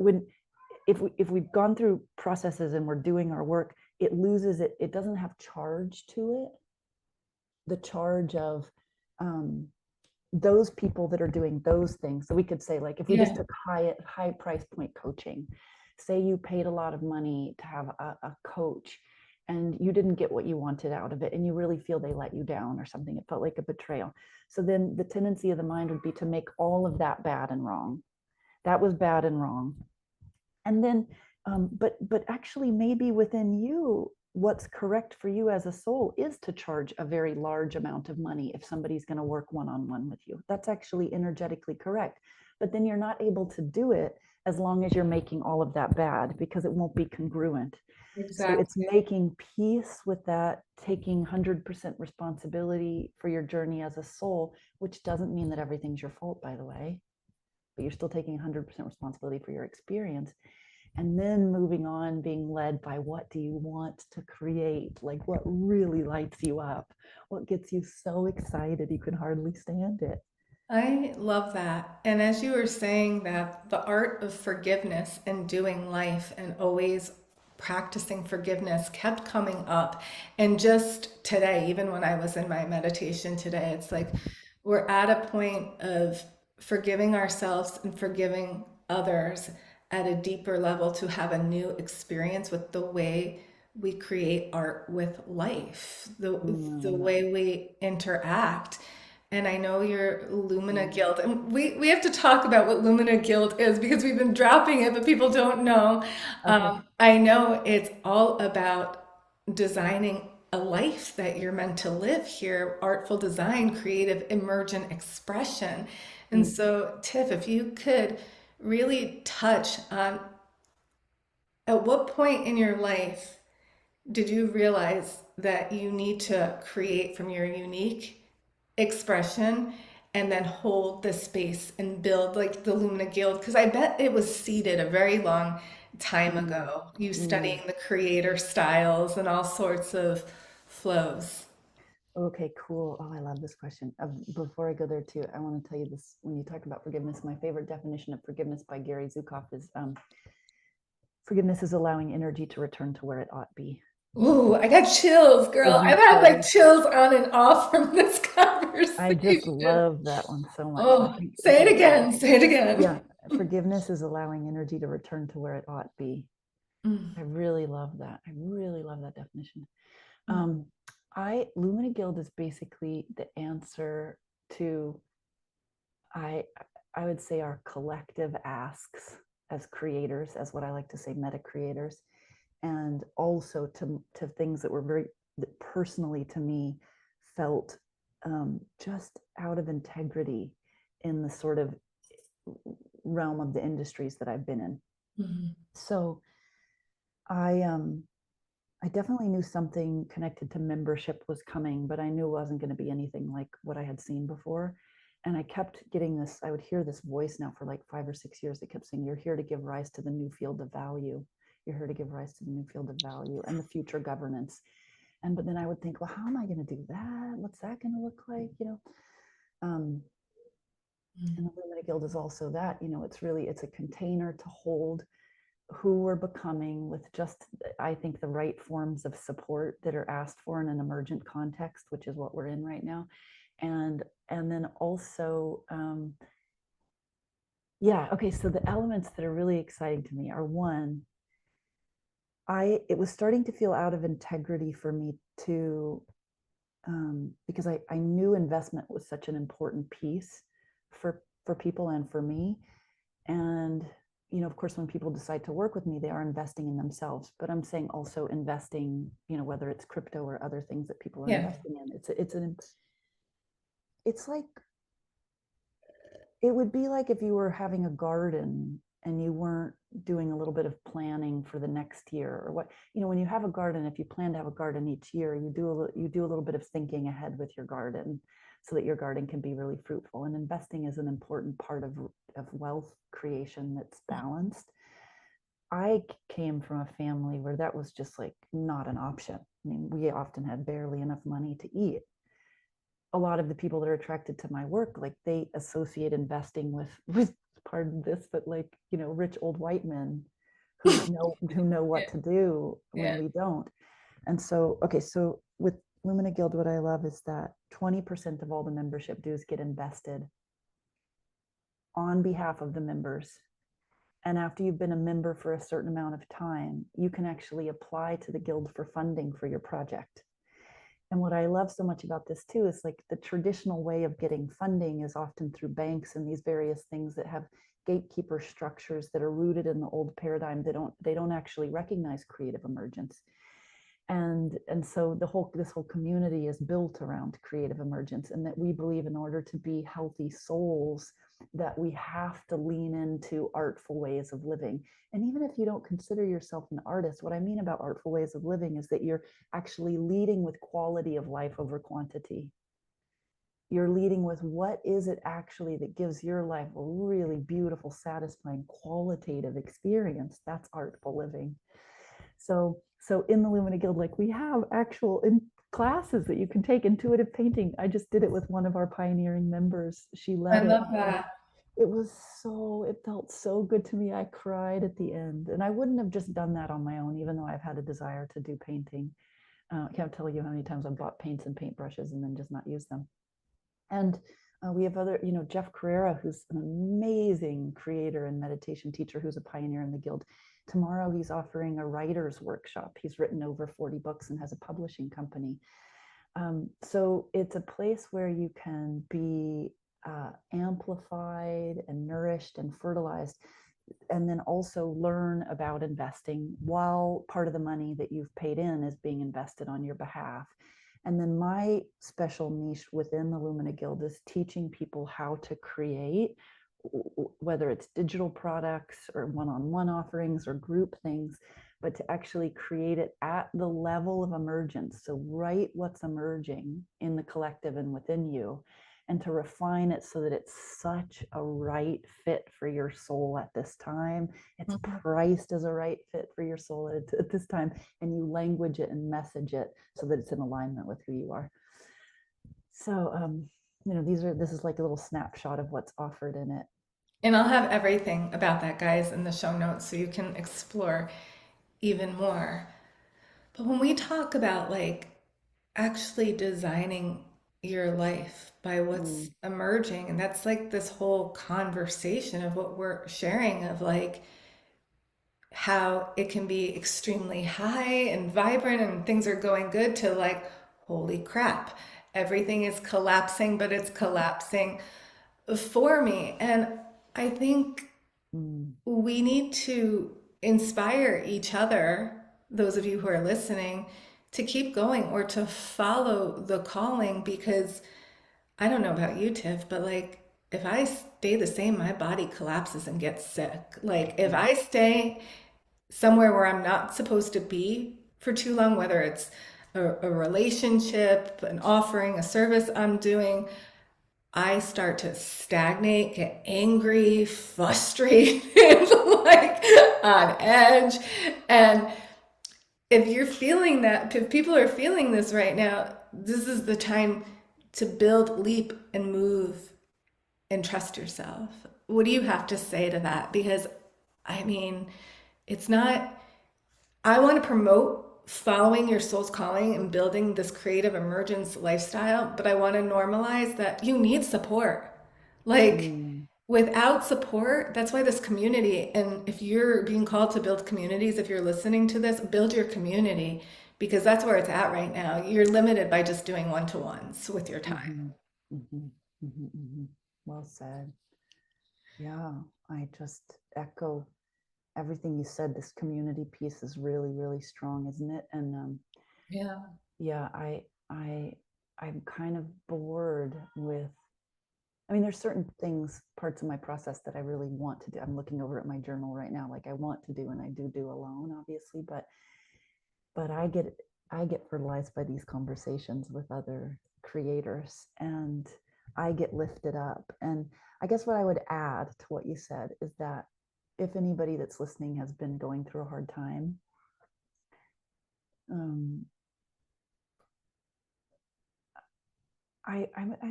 if we've gone through processes and we're doing our work, it loses it doesn't have charge to it, the charge of those people that are doing those things. So we could say, like, if we just Yeah. took high price point coaching, say you paid a lot of money to have a coach and you didn't get what you wanted out of it, and you really feel they let you down or something, it felt like a betrayal. So then the tendency of the mind would be to make all of that bad and wrong. That was bad and wrong. And then but actually maybe within you, what's correct for you as a soul is to charge a very large amount of money if somebody's going to work one-on-one with you. That's actually energetically correct. But then you're not able to do it as long as you're making all of that bad, because it won't be congruent. So it's Exactly. making peace with that, taking 100% responsibility for your journey as a soul, which doesn't mean that everything's your fault, by the way, but you're still taking 100% responsibility for your experience. And then moving on, being led by what do you want to create, like what really lights you up, what gets you so excited you can hardly stand it. I love that. And as you were saying that, the art of forgiveness and doing life and always practicing forgiveness kept coming up. And just today, even when I was in my meditation today, it's like we're at a point of forgiving ourselves and forgiving others at a deeper level to have a new experience with the way we create art with life, I the love that. way we interact. And I know your Lumina Mm. Guild, and we have to talk about what Lumina Guild is because we've been dropping it, but people don't know. Okay. I know it's all about designing a life that you're meant to live here, artful design, creative, emergent expression. And Mm. so, Tiff, if you could really touch on at what point in your life did you realize that you need to create from your unique expression and then hold the space and build like the Lumina Guild? Because I bet it was seeded a very long time Mm. ago, you Mm. studying the creator styles and all sorts of flows. Okay, cool. Oh, I love this question. Before I go there too, I want to tell you this. When you talk about forgiveness, my favorite definition of forgiveness by Gary Zukav is forgiveness is allowing energy to return to where it ought be. Ooh, I got chills, girl. Isn't I've it had like cool? chills on and off from this I just conversation. love that one so much. I Oh, think, say it yeah, again, say it yeah. again. Forgiveness is allowing energy to return to where it ought be. Mm, I really love that. I really love that definition. mm, Um, Lumina Guild is basically the answer to I I would say our collective asks as creators, as what I like to say, meta creators, and also to things that were very that personally to me felt just out of integrity in the sort of realm of the industries that I've been in. mm, So I I definitely knew something connected to membership was coming, but I knew it wasn't going to be anything like what I had seen before. And I kept getting this, I would hear this voice now for like 5 or 6 years that kept saying, "You're here to give rise to the new field of value. You're here to give rise to the new field of value and the future governance." And but then I would think, well, how am I going to do that? What's that going to look like? Um, mm. and the Limited Guild is also that, it's a container to hold who we're becoming with just, I think, the right forms of support that are asked for in an emergent context, which is what we're in right now. And then also, yeah, okay, so the elements that are really exciting to me are one, it was starting to feel out of integrity for me to because I knew investment was such an important piece for people and for me. And of course, when people decide to work with me, they are investing in themselves. But I'm saying also investing, whether it's crypto or other things that people are Yeah. investing in. It's like it would be like if you were having a garden and you weren't doing a little bit of planning for the next year or what. When you have a garden, if you plan to have a garden each year, you do a little bit of thinking ahead with your garden so that your garden can be really fruitful. And investing is an important part of wealth creation that's balanced. I came from a family where that was just like not an option. I mean, we often had barely enough money to eat. A lot of the people that are attracted to my work, like they associate investing with pardon this, but like, rich old white men who know what Yeah. to do when Yeah. we don't. And so, okay, so with Lumina Guild, what I love is that 20% of all the membership dues get invested on behalf of the members. And after you've been a member for a certain amount of time, you can actually apply to the guild for funding for your project. And what I love so much about this too is like the traditional way of getting funding is often through banks and these various things that have gatekeeper structures that are rooted in the old paradigm. They don't actually recognize creative emergence. And so this whole community is built around creative emergence, and that we believe in order to be healthy souls that we have to lean into artful ways of living. And even if you don't consider yourself an artist, what I mean about artful ways of living is that you're actually leading with quality of life over quantity. You're leading with what is it actually that gives your life a really beautiful, satisfying, qualitative experience. That's artful living. So in the Lumina Guild, like, we have actual classes that you can take. Intuitive painting, I just did it with one of our pioneering members. She I led it. love that. It felt so good to me. I cried at the end, and I wouldn't have just done that on my own, even though I've had a desire to do painting. I can't tell you how many times I've bought paints and paintbrushes and then just not used them. And we have other, Jeff Carrera, who's an amazing creator and meditation teacher, who's a pioneer in the Guild. Tomorrow, he's offering a writer's workshop. He's written over 40 books and has a publishing company. So it's a place where you can be amplified and nourished and fertilized, and then also learn about investing while part of the money that you've paid in is being invested on your behalf. And then my special niche within the Lumina Guild is teaching people how to create, whether it's digital products or one-on-one offerings or group things, but to actually create it at the level of emergence. So write what's emerging in the collective and within you, and to refine it so that it's such a right fit for your soul at this time. It's priced as a right fit for your soul at this time, and you language it and message it so that it's in alignment with who you are. So, this is like a little snapshot of what's offered in it. And I'll have everything about that, guys, in the show notes so you can explore even more. But when we talk about like actually designing your life by what's emerging, and that's like this whole conversation of what we're sharing of like how it can be extremely high and vibrant and things are going good to like, holy crap, everything is collapsing, but it's collapsing for me. And I think we need to inspire each other, those of you who are listening, to keep going or to follow the calling, because I don't know about you, Tiff, but like if I stay the same, my body collapses and gets sick. Like if I stay somewhere where I'm not supposed to be for too long, whether it's a relationship, an offering, a service I'm doing, I start to stagnate, get angry, frustrated, like on edge. And if you're feeling that, if people are feeling this right now, this is the time to build, leap, and move and trust yourself. What do you have to say to that? Because I mean, it's not, I want to promote following your soul's calling and building this creative emergence lifestyle, but I want to normalize that you need support. Like, without support, that's why this community, and if you're being called to build communities, if you're listening to this, build your community, because that's where it's at right now. You're limited by just doing one-to-ones with your time. Well said. Yeah, I just echo everything you said. This community piece is really, really strong, isn't it? And Yeah. yeah, I'm kind of bored with, I mean, there's certain things, parts of my process that I really want to do. I'm looking over at my journal right now, like I want to do, and I do alone, obviously, but I get fertilized by these conversations with other creators, and I get lifted up. And I guess what I would add to what you said is that if anybody that's listening has been going through a hard time,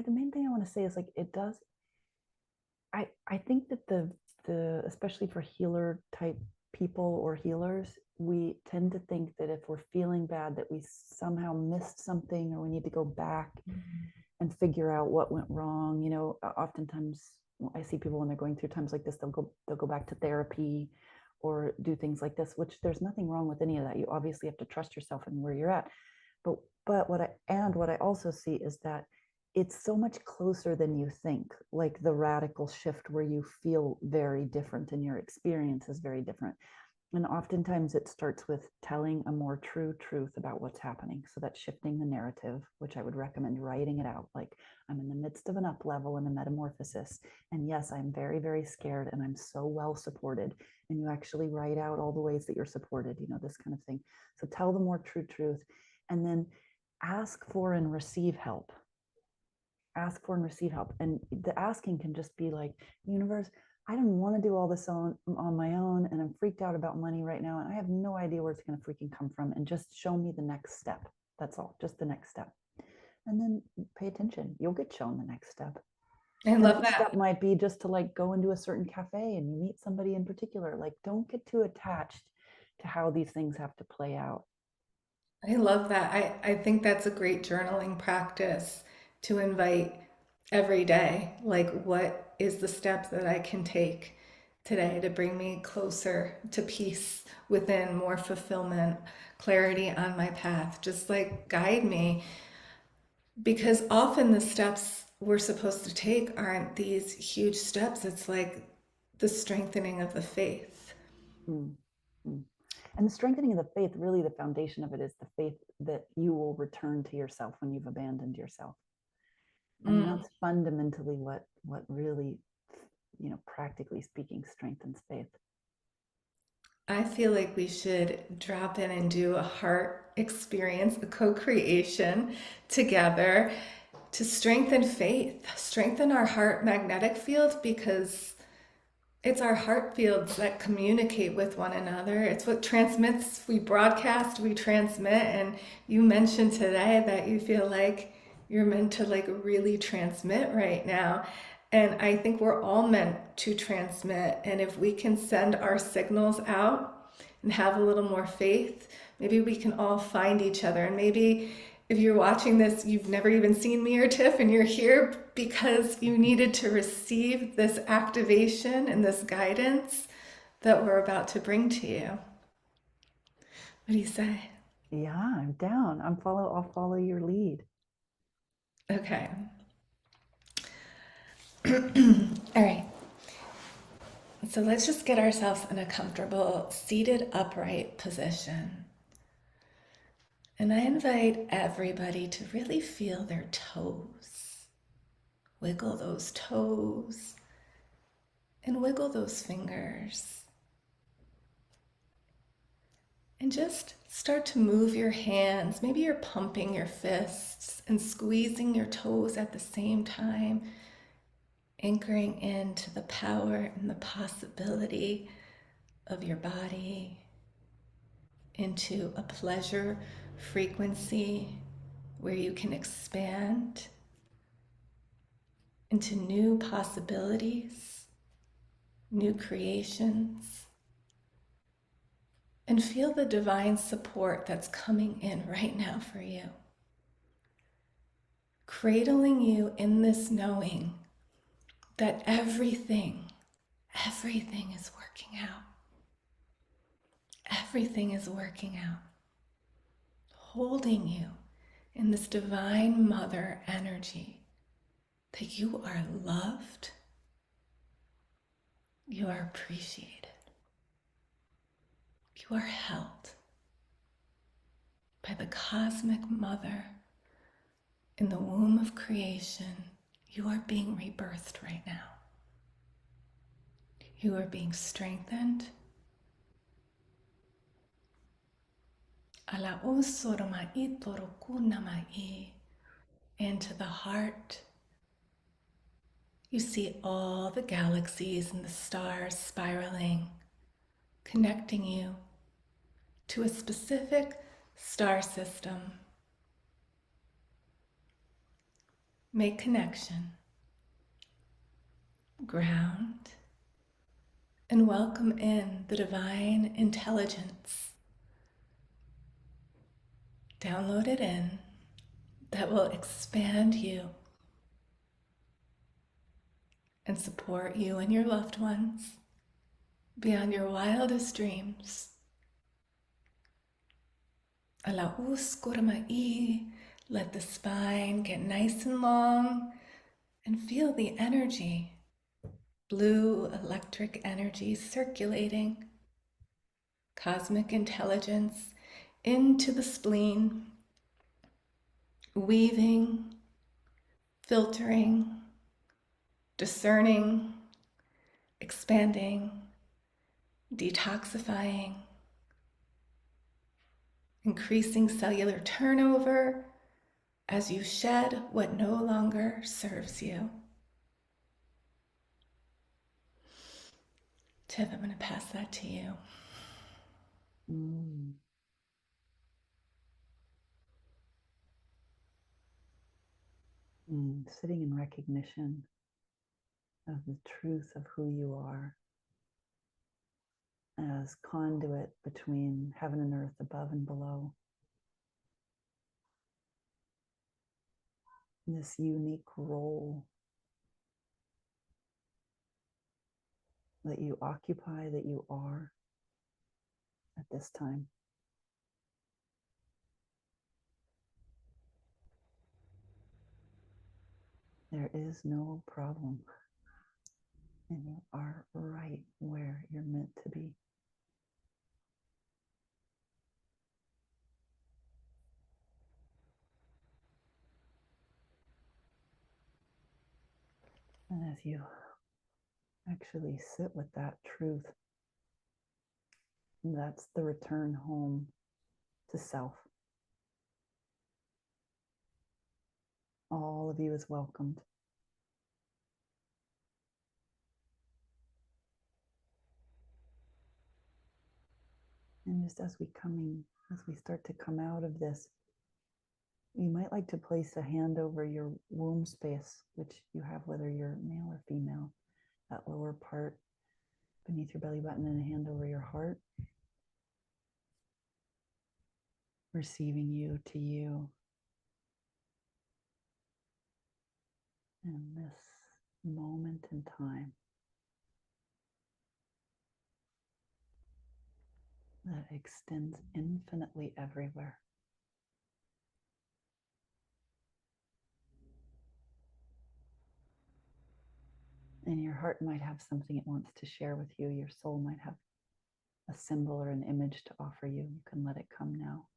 the main thing I want to say is like it does. I think that the especially for healer type people or healers, we tend to think that if we're feeling bad, that we somehow missed something, or we need to go back and figure out what went wrong. Oftentimes I see people when they're going through times like this, they'll go back to therapy or do things like this, which there's nothing wrong with any of that. You obviously have to trust yourself and where you're at. But what I also see is that it's so much closer than you think, like the radical shift where you feel very different and your experience is very different. And oftentimes it starts with telling a more true truth about what's happening. So that's shifting the narrative, which I would recommend writing it out. Like, I'm in the midst of an up level and a metamorphosis. And yes, I'm very, very scared and I'm so well supported. And you actually write out all the ways that you're supported, this kind of thing. So tell the more true truth. And then ask for and receive help. Ask for and receive help. And the asking can just be like, universe, I don't want to do all this on my own, and I'm freaked out about money right now, and I have no idea where it's going to freaking come from, and just show me the next step. That's all, just the next step. And then pay attention. You'll get shown the next step. I The love next that. step might be just to like go into a certain cafe and you meet somebody in particular. Like, don't get too attached to how these things have to play out. I love that. I think that's a great journaling practice to invite every day. Like, what is the step that I can take today to bring me closer to peace within, more fulfillment, clarity on my path? Just like guide me. Because often the steps we're supposed to take aren't these huge steps. It's like the strengthening of the faith. Mm, mm. And the strengthening of the faith, really, the foundation of it is the faith that you will return to yourself when you've abandoned yourself. I mean, Mm. that's fundamentally what really, practically speaking, strengthens faith. I feel like we should drop in and do a heart experience, a co creation together to strengthen faith, strengthen our heart magnetic field, because it's our heart fields that communicate with one another. It's what transmits. We broadcast, we transmit. And you mentioned today that you feel like you're meant to like really transmit right now. And I think we're all meant to transmit. And if we can send our signals out and have a little more faith, maybe we can all find each other. And maybe if you're watching this, you've never even seen me or Tiff, and you're here because you needed to receive this activation and this guidance that we're about to bring to you. What do you say? Yeah, I'm down. I'll follow your lead. Okay. All right. So let's just get ourselves in a comfortable seated upright position. And I invite everybody to really feel their toes. Wiggle those toes and wiggle those fingers. And just start to move your hands. Maybe you're pumping your fists and squeezing your toes at the same time, anchoring into the power and the possibility of your body, into a pleasure frequency where you can expand into new possibilities, new creations, and feel the divine support that's coming in right now for you, cradling you in this knowing that everything is working out. Everything is working out. Holding you in this divine mother energy that you are loved, you are appreciated, you are held by the cosmic mother in the womb of creation. You are being rebirthed right now. You are being strengthened. Ala usorma itorokunamai, into the heart. You see all the galaxies and the stars spiraling, connecting you to a specific star system. Make connection, ground, and welcome in the divine intelligence. Download it in that will expand you and support you and your loved ones beyond your wildest dreams. Ala uskurmai, let the spine get nice and long and feel the energy, blue electric energy circulating cosmic intelligence into the spleen, weaving, filtering, discerning, expanding, detoxifying, increasing cellular turnover as you shed what no longer serves you. Tiff, I'm going to pass that to you. Mm. Sitting in recognition of the truth of who you are as conduit between heaven and earth, above and below. This unique role that you occupy, that you are at this time. There is no problem, and you are right where you're meant to be. And as you actually sit with that truth, that's the return home to self. All of you is welcomed. And just as we start to come out of this, you might like to place a hand over your womb space, which you have whether you're male or female, that lower part beneath your belly button, and a hand over your heart, receiving you to you. In this moment in time that extends infinitely everywhere. And your heart might have something it wants to share with you. Your soul might have a symbol or an image to offer you. You can let it come now.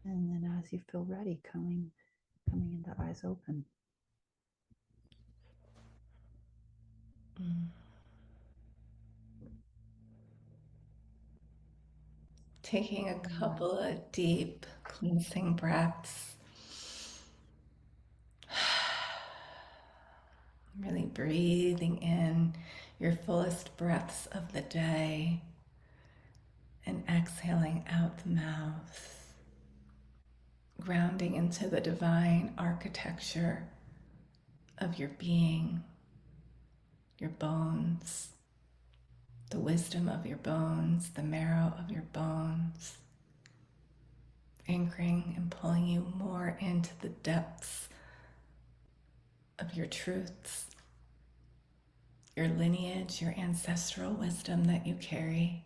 And then as you feel ready, coming into eyes open. Taking a couple of deep cleansing breaths. Really breathing in your fullest breaths of the day and exhaling out the mouth, grounding into the divine architecture of your being, your bones, the wisdom of your bones, the marrow of your bones, anchoring and pulling you more into the depths of your truths, your lineage, your ancestral wisdom that you carry,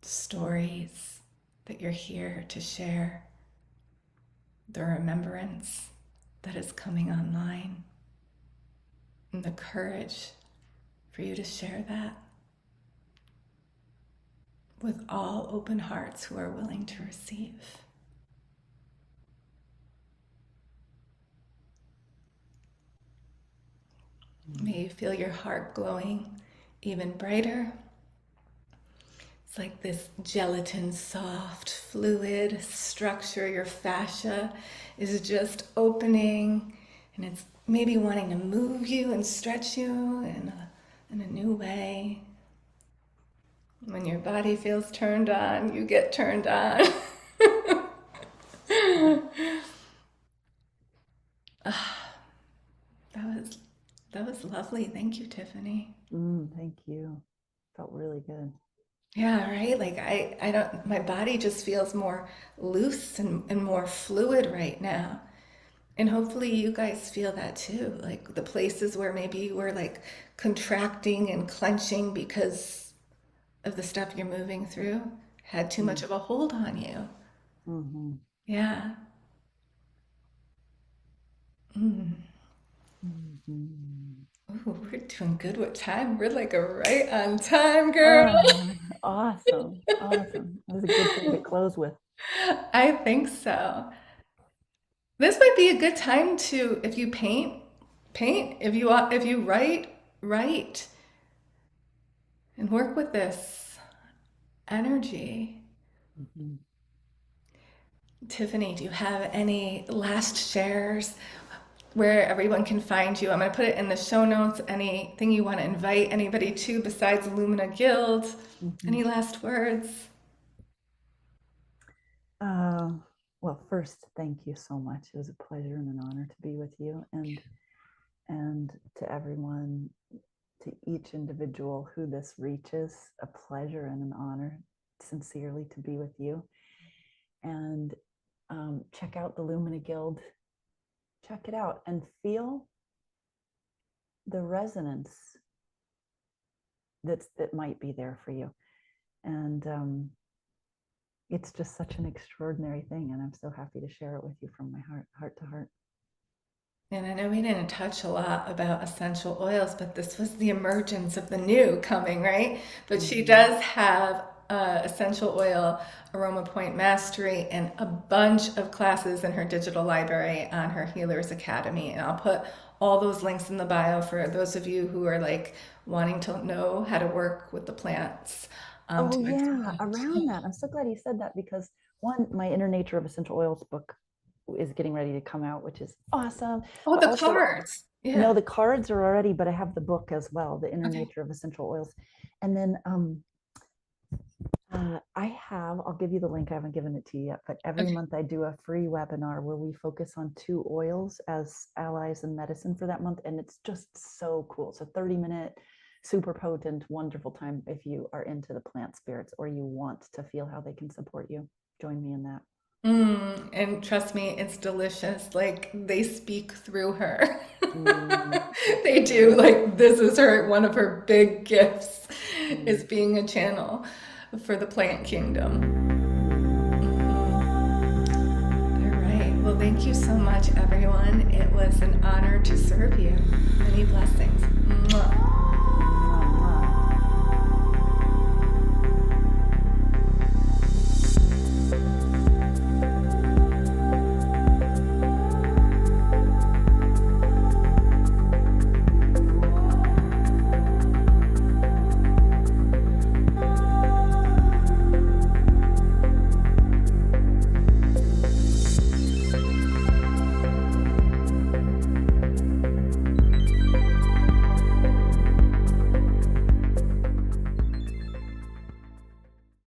stories that you're here to share, the remembrance that is coming online, and the courage for you to share that with all open hearts who are willing to receive. May you feel your heart glowing even brighter. It's like this gelatin soft fluid structure. Your fascia is just opening, and it's maybe wanting to move you and stretch you in a new way. When your body feels turned on, you get turned on. That was lovely. Thank you, Tiffany. Thank you. Felt really good. Yeah, right. Like I don't, my body just feels more loose and more fluid right now. And hopefully you guys feel that too. Like the places where maybe you were like contracting and clenching because of the stuff you're moving through had too much of a hold on you. Mm-hmm. Yeah. Mm. Mhm. Ooh, we're doing good with time. We're like a right on time, girl. Ah, awesome. Awesome. That was a good thing to close with. I think so. This might be a good time to, if you paint, paint. If you write, write, and work with this energy. Mhm. Tiffany, do you have any last shares where everyone can find you? I'm going to put it in the show notes. Anything you want to invite anybody to besides Lumina Guild? Any Mhm. last words? Uh, well, first, thank you so much. It was a pleasure and an honor to be with you, and to everyone, to each individual who this reaches, a pleasure and an honor, sincerely, to be with you. And check out the Lumina Guild. Check it out and feel the resonance that might be there for you. And it's just such an extraordinary thing, and I'm so happy to share it with you from my heart to heart. And I know we didn't touch a lot about essential oils, but this was the emergence of the new coming, right? But she Mhm. does have essential oil aroma point mastery and a bunch of classes in her digital library on her Healers Academy. And I'll put all those links in the bio for those of you who are like wanting to know how to work with the plants. Oh To yeah, experiment. around that. I'm so glad you said that, because one, my Inner Nature of Essential Oils book is getting ready to come out, which is awesome. Oh, But the also, cards. no, Yeah. the cards are already, but I have the book as well, The Inner Okay. Nature of Essential Oils. And then I'll give you the link. I haven't given it to you yet, but every Okay. month I do a free webinar where we focus on 2 oils as allies in medicine for that month. And it's just so cool. It's a 30-minute, super potent, wonderful time if you are into the plant spirits or you want to feel how they can support you. Join me in that. And trust me, it's delicious. Like they speak through her. Mm, They do. mm, Like this is her one of her big gifts is mm, being a channel for the plant kingdom. All right. Well, thank you so much, everyone. It was an honor to serve you. Many blessings. Mwah.